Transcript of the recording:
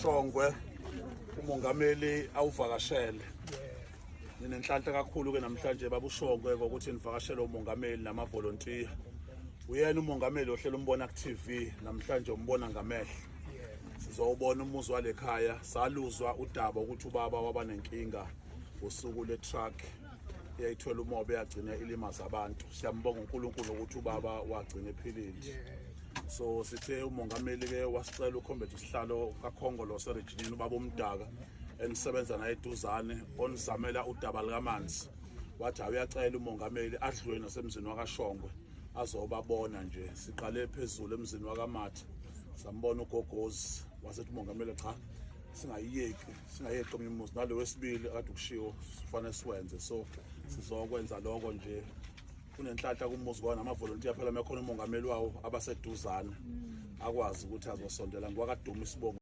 Shongwe umongameli awuvakashele. Ninenhlanhla kakhulu ke namhlanje babushongwe ukuthi nivakashele umongameli namavolontiya. Uyena umongameli ohlela umbona ku TV namhlanje umbona ngamehlo. Sizowubona umuzi wale khaya saluzwa udaba ukuthi ubaba waba nenkinga usuku le truck eyayithwele umobe yagcina ilimaza abantu. Siyambonga uNkulunkulu ukuthi ubaba wagcina ephilile. So sithe umongameli ke wasicela ukhombethe isihlalo kaKhongolo seregionini ubaba umdaka enisebenza naye eduzane onizamela udaba likamanzi. Wathi uyacela umongameli adlule nasemzini wakaShongwe azobabona nje. Siqale phezulu emzini wakaMatha sambona uGogozi wasethi umongameli cha singayeki umuzi nalo wesibili kade ukushiwo kufanele siwenze. So sizokwenza lokho nje. Kunenhlanhla kumuzi kwana amavolontiya phela mekhona umongameli wawo abaseduzane akwazi ukuthi azosondela ngoba kaduma isibongo.